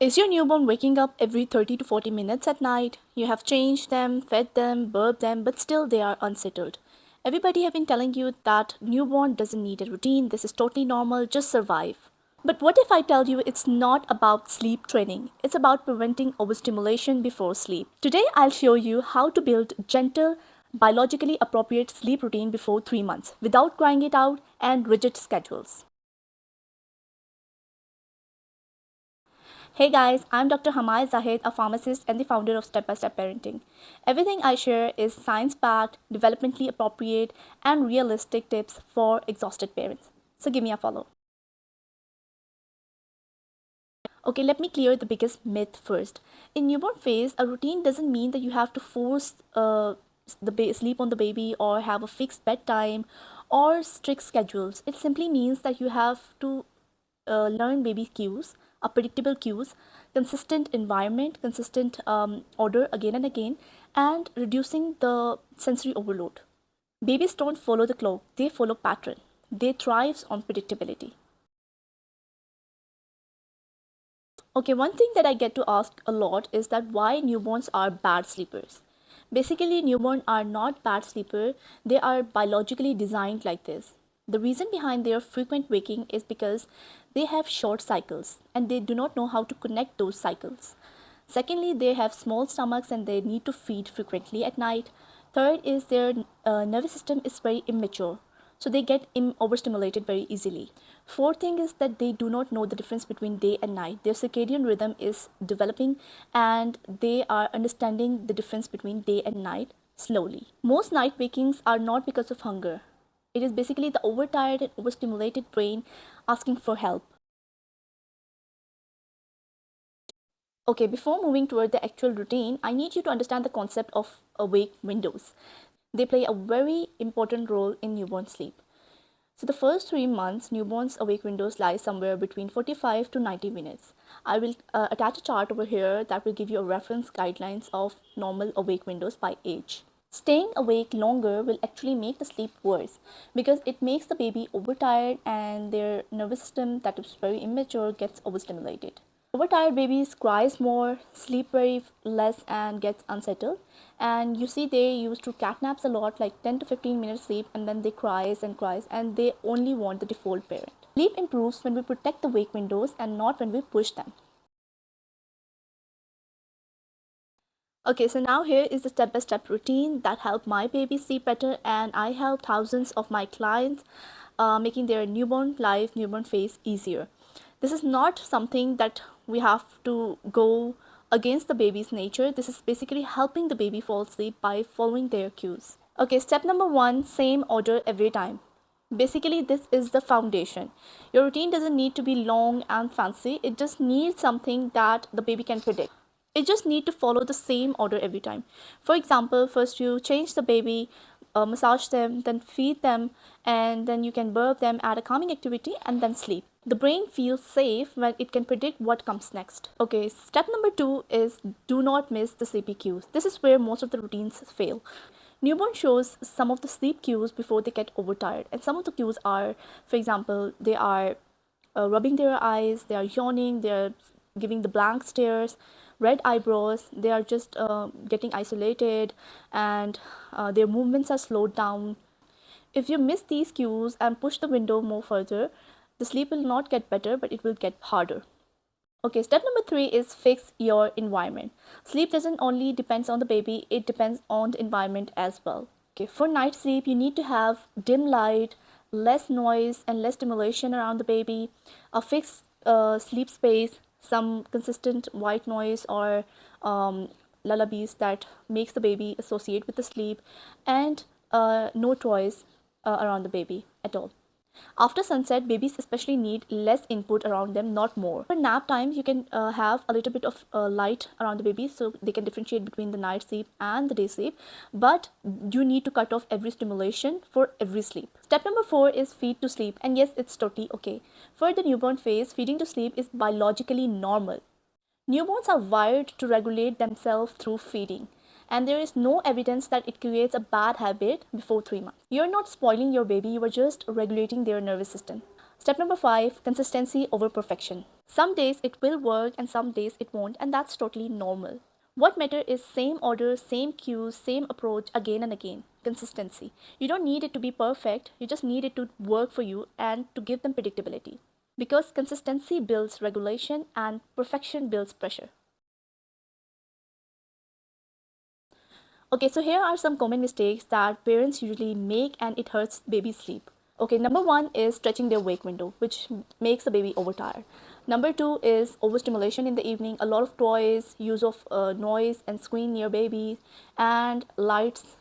Is your newborn waking up every 30 to 40 minutes at night? You have changed them, fed them, burped them, but still they are unsettled. Everybody have been telling you that newborn doesn't need a routine, this is totally normal, just survive. But what if I tell you it's not about sleep training, it's about preventing overstimulation before sleep. Today I'll show you how to build gentle, biologically appropriate sleep routine before 3 months without crying it out and rigid schedules. Hey guys, I'm Dr. Hamay Zahid, a pharmacist and the founder of Step by Step Parenting. Everything I share is science backed, developmentally appropriate, and realistic tips for exhausted parents. So give me a follow. Okay, let me clear the biggest myth first. In newborn phase, a routine doesn't mean that you have to force sleep on the baby or have a fixed bedtime or strict schedules. It simply means that you have to learn baby cues, predictable cues, consistent environment, consistent order again and again, and reducing the sensory overload. Babies don't follow the clock, they follow pattern. They thrive on predictability. Okay, one thing that I get to ask a lot is that why newborns are bad sleepers. Basically, newborns are not bad sleepers, they are biologically designed like this. The reason behind their frequent waking is because they have short cycles and they do not know how to connect those cycles. Secondly, they have small stomachs and they need to feed frequently at night. Third is their nervous system is very immature, so they get overstimulated very easily. Fourth thing is that they do not know the difference between day and night. Their circadian rhythm is developing and they are understanding the difference between day and night slowly. Most night wakings are not because of hunger. It is basically the overtired and overstimulated brain asking for help. Okay, before moving toward the actual routine, I need you to understand the concept of awake windows. They play a very important role in newborn sleep. So the first 3 months, newborns awake windows lie somewhere between 45 to 90 minutes. I will attach a chart over here that will give you a reference guidelines of normal awake windows by age. Staying awake longer will actually make the sleep worse because it makes the baby overtired and their nervous system that is very immature gets overstimulated. Overtired babies cries more, sleep very less and gets unsettled. And you see they used to catnaps a lot, like 10 to 15 minutes sleep, and then they cries and they only want the default parent. Sleep improves when we protect the wake windows and not when we push them. Okay, so now here is the step-by-step routine that helped my baby sleep better, and I help thousands of my clients making their newborn life, newborn phase easier. This is not something that we have to go against the baby's nature. This is basically helping the baby fall asleep by following their cues. Okay, step number one, same order every time. Basically, this is the foundation. Your routine doesn't need to be long and fancy. It just needs something that the baby can predict. It just need to follow the same order every time. For example, first you change the baby, massage them, then feed them, and then you can burp them, add a calming activity, and then sleep. The brain feels safe when it can predict what comes next. Okay, step number two is do not miss the sleepy cues. This is where most of the routines fail. Newborn shows some of the sleep cues before they get overtired, and some of the cues are, for example, they are rubbing their eyes, they are yawning, they are giving the blank stares, red eyebrows, they are just getting isolated, and their movements are slowed down. If you miss these cues and push the window more further, the sleep will not get better, but it will get harder. Okay, step number three is fix your environment. Sleep doesn't only depends on the baby, it depends on the environment as well. Okay, for night sleep, you need to have dim light, less noise and less stimulation around the baby, a fixed sleep space, some consistent white noise or lullabies that makes the baby associate with the sleep, and no toys around the baby at all. After sunset, babies especially need less input around them, not more. For nap times, you can have a little bit of light around the baby so they can differentiate between the night sleep and the day sleep, but you need to cut off every stimulation for every sleep. Step number four is feed to sleep, and yes, it's totally okay. For the newborn phase, feeding to sleep is biologically normal. Newborns are wired to regulate themselves through feeding, and there is no evidence that it creates a bad habit before 3 months. You're not spoiling your baby, you are just regulating their nervous system. Step number five, consistency over perfection. Some days it will work and some days it won't, and that's totally normal. What matters is same order, same cues, same approach again and again. Consistency. You don't need it to be perfect, you just need it to work for you and to give them predictability. Because consistency builds regulation and perfection builds pressure. Okay, so here are some common mistakes that parents usually make and it hurts baby's sleep. Okay, number one is stretching their wake window, which makes the baby overtired. Number two is overstimulation in the evening, a lot of toys, use of noise and screen near baby, and lights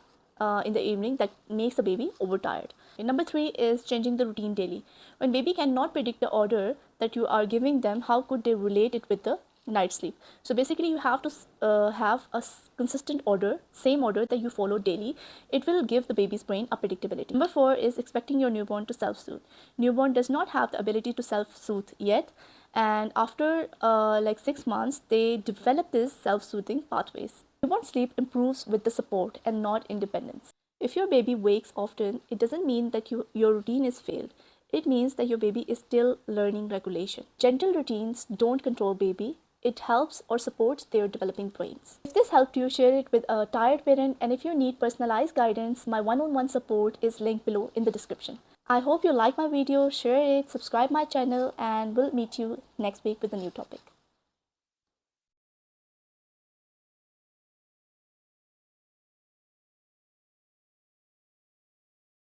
in the evening that makes the baby overtired. And number three is changing the routine daily. When baby cannot predict the order that you are giving them, how could they relate it with the night sleep? So basically you have to have a consistent order, same order that you follow daily. It will give the baby's brain a predictability. Number four is expecting your newborn to self-soothe. Newborn does not have the ability to self-soothe yet, and after like 6 months they develop these self-soothing pathways. Newborn sleep improves with the support and not independence. If your baby wakes often, it doesn't mean that your routine is failed. It means that your baby is still learning regulation. Gentle routines don't control baby. It helps or supports their developing brains. If this helped you, share it with a tired parent, and if you need personalized guidance, my one-on-one support is linked below in the description. I hope you like my video, share it, subscribe my channel, and we'll meet you next week with a new topic.